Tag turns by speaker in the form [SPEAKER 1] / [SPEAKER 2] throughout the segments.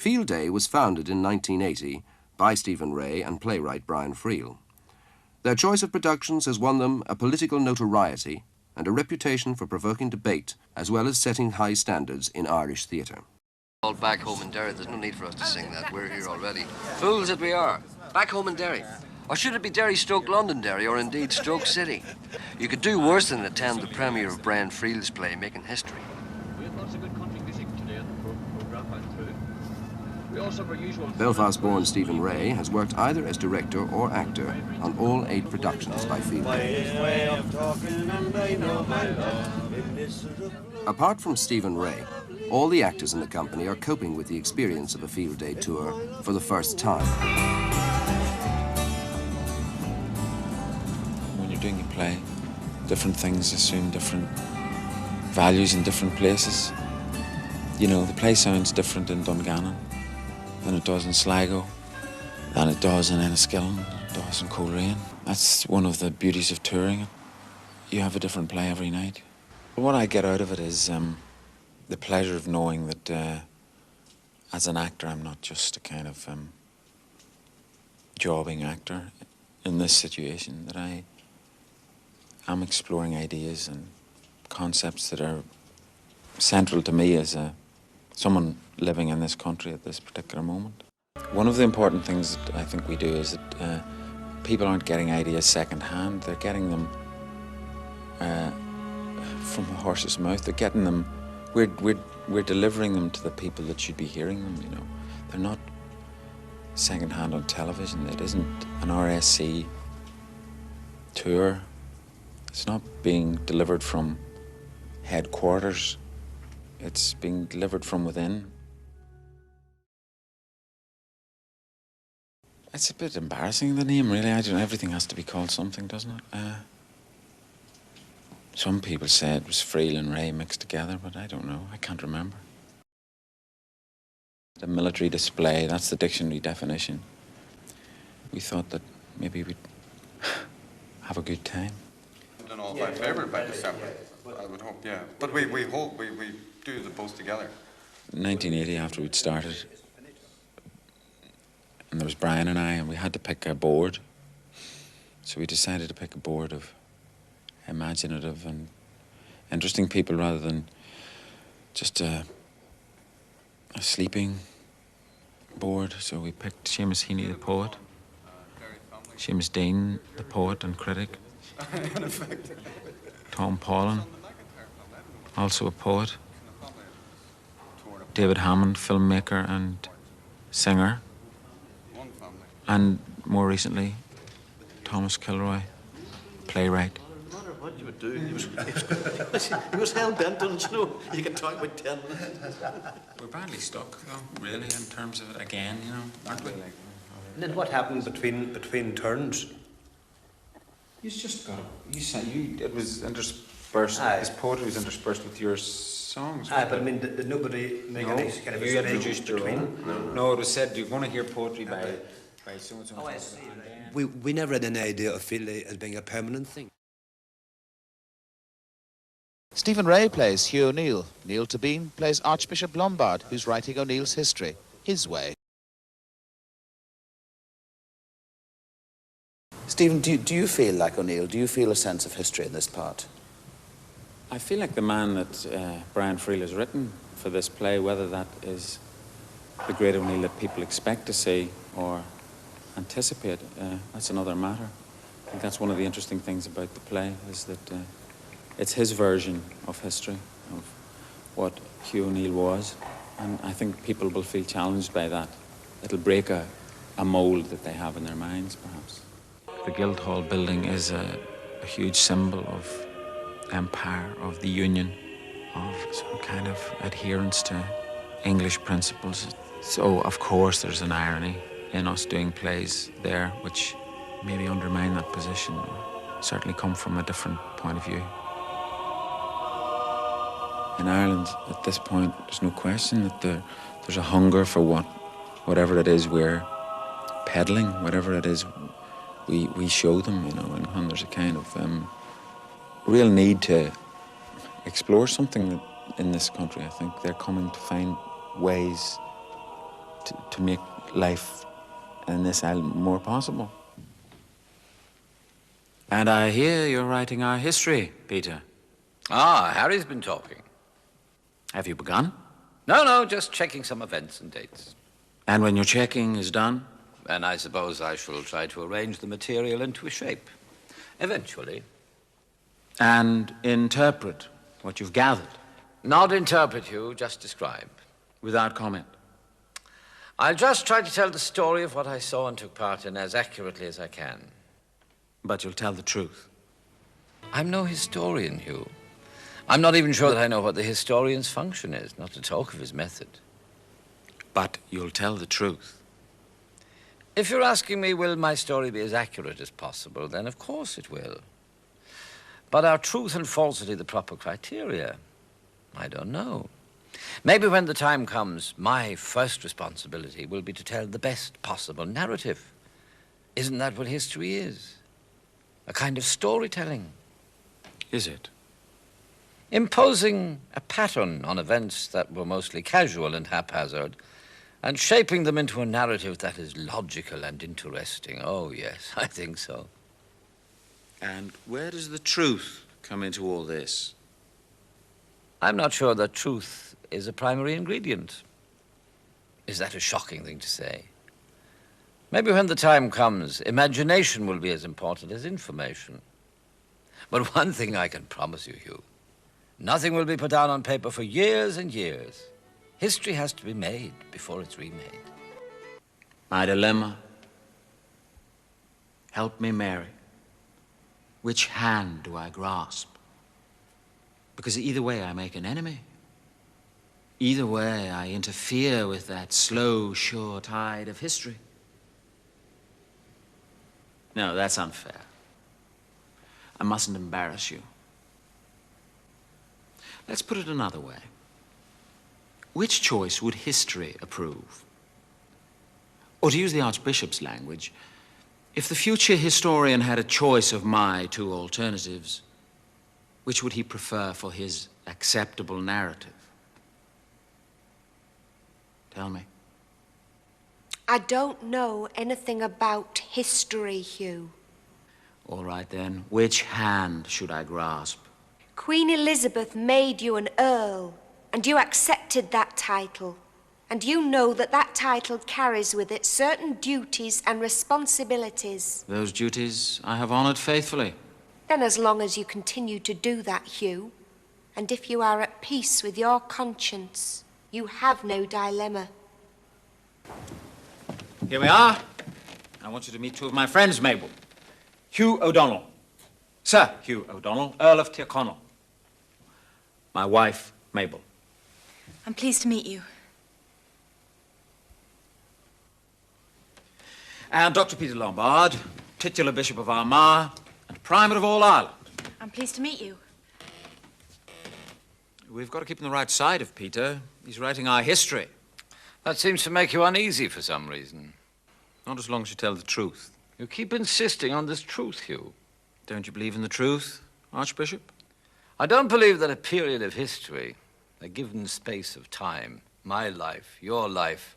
[SPEAKER 1] Field Day was founded in 1980 by Stephen Rea and playwright Brian Friel. Their choice of productions has won them a political notoriety and a reputation for provoking debate, as well as setting high standards in Irish theatre.
[SPEAKER 2] All back home in Derry, there's no need for us to sing that. We're here already. Fools that we are. Back home in Derry. Or should it be Derry-Stroke-Londonderry, or indeed Stroke City? You could do worse than attend the premiere of Brian Friel's play, Making History.
[SPEAKER 3] We have lots of good country music today on the programme and through. We also have our usual...
[SPEAKER 1] Belfast-born Stephen Rea has worked either as director or actor on all 8 productions by Field Day. Apart from Stephen Rea, all the actors in the company are coping with the experience of a Field Day tour for the first time.
[SPEAKER 4] When you're doing a play, different things assume different values in different places. You know, the play sounds different in Dungannon than it does in Sligo, than it does in Enniskillen, than it does in Coleraine. That's one of the beauties of touring. You have a different play every night. What I get out of it is the pleasure of knowing that as an actor, I'm not just a kind of jobbing actor in this situation, that I'm exploring ideas and concepts that are central to me as someone living in this country at this particular moment. One of the important things that I think we do is that people aren't getting ideas second-hand, they're getting them from the horse's mouth. They're getting them, we're delivering them to the people that should be hearing them, you know. They're not second-hand on television. It isn't an RSC tour. It's not being delivered from headquarters. It's being delivered from within. It's a bit embarrassing, the name, really. I don't know, everything has to be called something, doesn't it? Some people say it was Friel and Rea mixed together, but I don't know. I can't remember. The military display, that's the dictionary definition. We thought that maybe we'd have a good time.
[SPEAKER 5] An all-time favourite by December, I would hope, yeah. But we hope we do the both together.
[SPEAKER 4] In 1980, after we'd started, and there was Brian and I, and we had to pick a board. So we decided to pick a board of imaginative and interesting people rather than just a sleeping board. So we picked Seamus Heaney, the poet, Seamus Dean, the poet and critic, Tom Paulin, also a poet, David Hammond, filmmaker and singer, and more recently, Thomas Kilroy, playwright.
[SPEAKER 6] No matter what you would do, he was hell-bent on, you know, you can talk about 10 minutes.
[SPEAKER 4] We're badly stuck, though, really, in terms of it, again, you know, aren't we?
[SPEAKER 6] And then what happened between turns?
[SPEAKER 4] You just got it was interspersed, his poetry was interspersed with your songs.
[SPEAKER 6] But I mean, did nobody make any kind of a
[SPEAKER 4] you introduced your
[SPEAKER 6] between?
[SPEAKER 4] own? No, it was said, you're going to hear poetry by so-and-so.
[SPEAKER 6] Oh, I see.
[SPEAKER 7] We never had any idea of Field Day as being a permanent thing.
[SPEAKER 8] Stephen Rea plays Hugh O'Neill. Neil Tabine plays Archbishop Lombard, who's writing O'Neill's history, his way.
[SPEAKER 7] Stephen, do you feel like O'Neill? Do you feel a sense of history in this part?
[SPEAKER 4] I feel like the man that Brian Friel has written for this play, whether that is the great O'Neill that people expect to see or anticipate, that's another matter. I think that's one of the interesting things about the play, is that it's his version of history, of what Hugh O'Neill was, and I think people will feel challenged by that. It'll break a mould that they have in their minds, perhaps. The Guildhall building is a huge symbol of empire, of the union, of some kind of adherence to English principles. So, of course, there's an irony in us doing plays there, which maybe undermine that position, or certainly come from a different point of view. In Ireland, at this point, there's no question that there's a hunger for whatever it is we're peddling, whatever it is we show them, you know, and there's a kind of real need to explore something that in this country. I think they're coming to find ways to make life in this island more possible. And I hear you're writing our history, Peter.
[SPEAKER 9] Ah, Harry's been talking.
[SPEAKER 4] Have you begun?
[SPEAKER 9] No, just checking some events and dates.
[SPEAKER 4] And when your checking is done?
[SPEAKER 9] Then I suppose I shall try to arrange the material into a shape. Eventually.
[SPEAKER 4] And interpret what you've gathered?
[SPEAKER 9] Not interpret, Hugh, just describe.
[SPEAKER 4] Without comment?
[SPEAKER 9] I'll just try to tell the story of what I saw and took part in as accurately as I can.
[SPEAKER 4] But you'll tell the truth?
[SPEAKER 9] I'm no historian, Hugh. I'm not even sure that I know what the historian's function is, not to talk of his method.
[SPEAKER 4] But you'll tell the truth?
[SPEAKER 9] If you're asking me, will my story be as accurate as possible, then of course it will. But are truth and falsity the proper criteria? I don't know. Maybe when the time comes, my first responsibility will be to tell the best possible narrative. Isn't that what history is? A kind of storytelling.
[SPEAKER 4] Is it?
[SPEAKER 9] Imposing a pattern on events that were mostly casual and haphazard, and shaping them into a narrative that is logical and interesting. Oh, yes, I think so.
[SPEAKER 4] And where does the truth come into all this?
[SPEAKER 9] I'm not sure that truth is a primary ingredient. Is that a shocking thing to say? Maybe when the time comes, imagination will be as important as information. But one thing I can promise you, Hugh. Nothing will be put down on paper for years and years. History has to be made before it's remade.
[SPEAKER 4] My dilemma. Help me, Mary. Which hand do I grasp? Because either way I make an enemy. Either way I interfere with that slow, sure tide of history. No, that's unfair. I mustn't embarrass you. Let's put it another way. Which choice would history approve? Or to use the Archbishop's language, if the future historian had a choice of my two alternatives, which would he prefer for his acceptable narrative? Tell me.
[SPEAKER 10] I don't know anything about history, Hugh.
[SPEAKER 4] All right, then. Which hand should I grasp?
[SPEAKER 10] Queen Elizabeth made you an earl, and you accepted that title. And you know that that title carries with it certain duties and responsibilities.
[SPEAKER 4] Those duties I have honored faithfully.
[SPEAKER 10] Then as long as you continue to do that, Hugh, and if you are at peace with your conscience, you have no dilemma.
[SPEAKER 4] Here we are. I want you to meet two of my friends, Mabel. Hugh O'Donnell. Sir Hugh O'Donnell, Earl of Tyrconnell. My wife, Mabel.
[SPEAKER 11] I'm pleased to meet you.
[SPEAKER 4] And Dr. Peter Lombard, titular Bishop of Armagh and Primate of all Ireland.
[SPEAKER 11] I'm pleased to meet you.
[SPEAKER 4] We've got to keep on the right side of Peter. He's writing our history.
[SPEAKER 9] That seems to make you uneasy for some reason.
[SPEAKER 4] Not as long as you tell the truth.
[SPEAKER 9] You keep insisting on this truth, Hugh.
[SPEAKER 4] Don't you believe in the truth, Archbishop?
[SPEAKER 9] I don't believe that a period of history, a given space of time, my life, your life,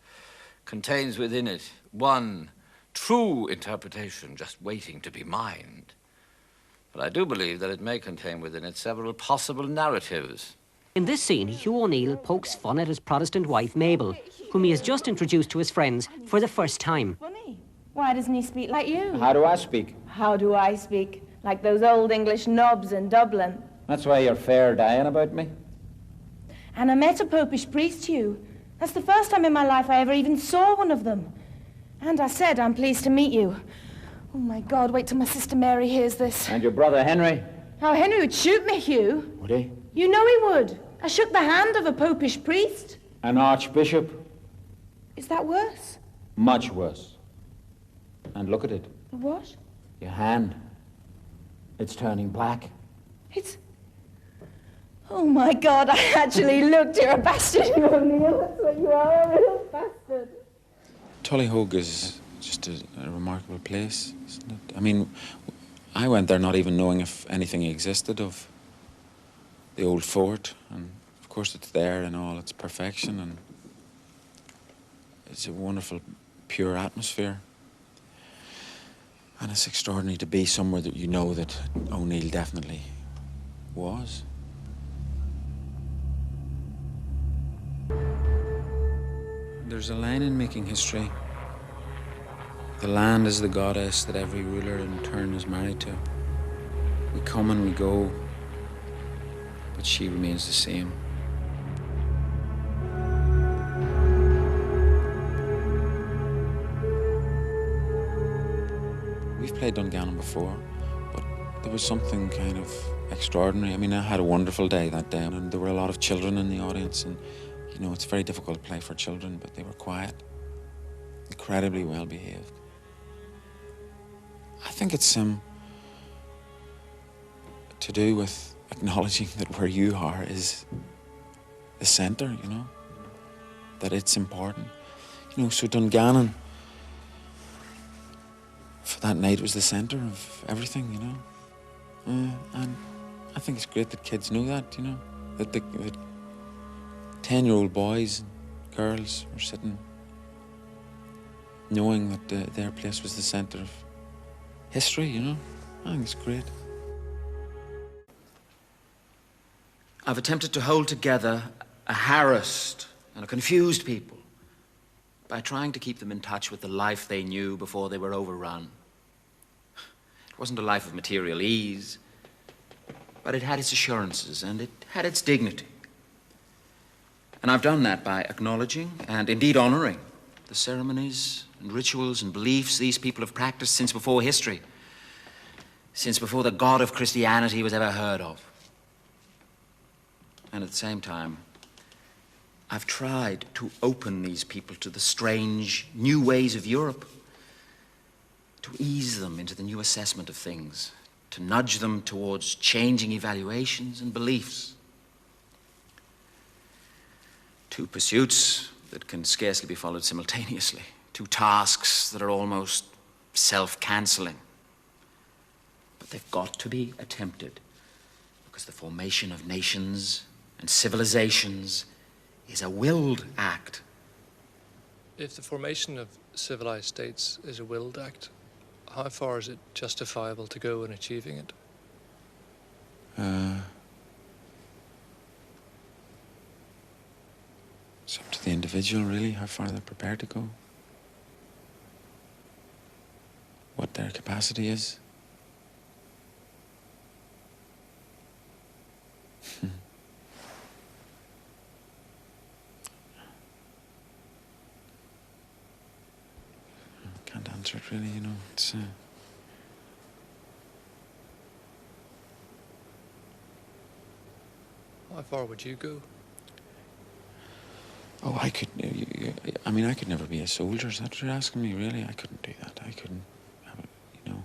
[SPEAKER 9] contains within it one true interpretation just waiting to be mined. But I do believe that it may contain within it several possible narratives.
[SPEAKER 12] In this scene, Hugh O'Neill pokes fun at his Protestant wife, Mabel, whom he has just introduced to his friends for the first time.
[SPEAKER 13] Funny. Why doesn't he speak like you?
[SPEAKER 14] How do I speak?
[SPEAKER 13] How do I speak? Like those old English knobs in Dublin.
[SPEAKER 14] That's why you're fair dying about me.
[SPEAKER 13] And I met a popish priest, Hugh. That's the first time in my life I ever even saw one of them. And I said, I'm pleased to meet you. Oh, my God, wait till my sister Mary hears this.
[SPEAKER 14] And your brother Henry?
[SPEAKER 13] Oh, Henry would shoot me, Hugh.
[SPEAKER 14] Would he?
[SPEAKER 13] You know he would. I shook the hand of a popish priest.
[SPEAKER 14] An archbishop?
[SPEAKER 13] Is that worse?
[SPEAKER 14] Much worse. And look at it.
[SPEAKER 13] What?
[SPEAKER 14] Your hand. It's turning black.
[SPEAKER 13] It's... Oh, my God, I actually looked. You're a bastard, you O'Neill. That's what you are, a real bastard.
[SPEAKER 4] Tullyhogue is just a remarkable place, isn't it? I mean, I went there not even knowing if anything existed of the old fort, and of course it's there in all its perfection, and It's a wonderful, pure atmosphere. And it's extraordinary to be somewhere that you know that O'Neill definitely was. There's a line in Making History. The land is the goddess that every ruler in turn is married to. We come and we go, but she remains the same. We've played Dungannon before, but there was something kind of extraordinary. I mean, I had a wonderful day that day, and there were a lot of children in the audience, and you know, it's very difficult to play for children, but they were quiet, incredibly well behaved. I think it's to do with acknowledging that where you are is the centre, you know, that it's important. You know, so Dungannon, for that night, was the centre of everything, you know. And I think it's great that kids know that, you know, that 10-year-old boys and girls were sitting knowing that their place was the centre of history, you know. I think it's great.
[SPEAKER 14] I've attempted to hold together a harassed and a confused people by trying to keep them in touch with the life they knew before they were overrun. It wasn't a life of material ease, but it had its assurances and it had its dignity. And I've done that by acknowledging and indeed honoring the ceremonies and rituals and beliefs these people have practiced since before history, since before the God of Christianity was ever heard of. And at the same time, I've tried to open these people to the strange new ways of Europe, to ease them into the new assessment of things, to nudge them towards changing evaluations and beliefs. Two pursuits that can scarcely be followed simultaneously, two tasks that are almost self-cancelling. But they've got to be attempted, because the formation of nations and civilizations is a willed act.
[SPEAKER 3] If the formation of civilized states is a willed act, how far is it justifiable to go in achieving it?
[SPEAKER 4] It's up to the individual, really, how far they're prepared to go. What their capacity is. Can't answer it, really, you know. It's...
[SPEAKER 3] How far would you go?
[SPEAKER 4] Oh, I could... I mean, I could never be a soldier. Is that what you're asking me, really? I couldn't do that. I couldn't... You know...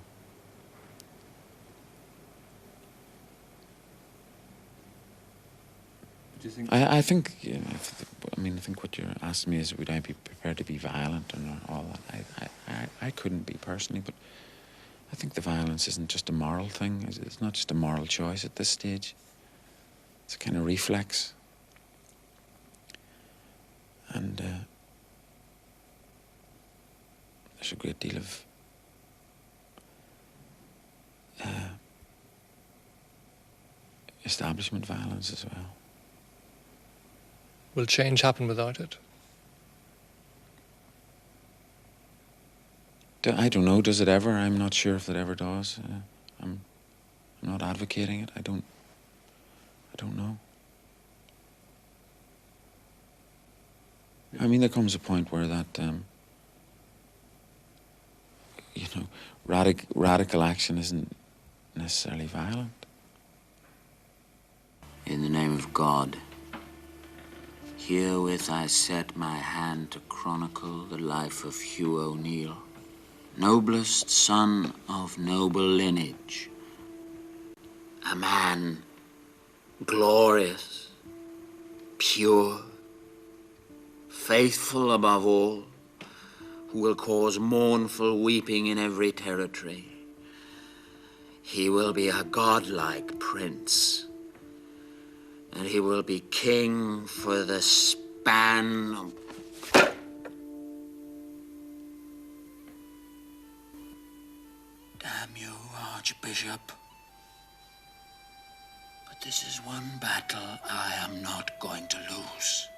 [SPEAKER 1] Do you think...
[SPEAKER 4] I think... Yeah, I think what you're asking me is, would I be prepared to be violent and all that? I couldn't be, personally, but I think the violence isn't just a moral thing. It's not just a moral choice at this stage. It's a kind of reflex. And there's a great deal of establishment violence as well.
[SPEAKER 3] Will change happen without it?
[SPEAKER 4] I don't know. Does it ever? I'm not sure if it ever does. I'm not advocating it. I don't know. I mean, there comes a point where that, you know, radical action isn't necessarily violent.
[SPEAKER 15] In the name of God, herewith I set my hand to chronicle the life of Hugh O'Neill, noblest son of noble lineage, a man glorious, pure, faithful above all, who will cause mournful weeping in every territory. He will be a godlike prince, and he will be king for the span of... Damn you, Archbishop. But this is one battle I am not going to lose.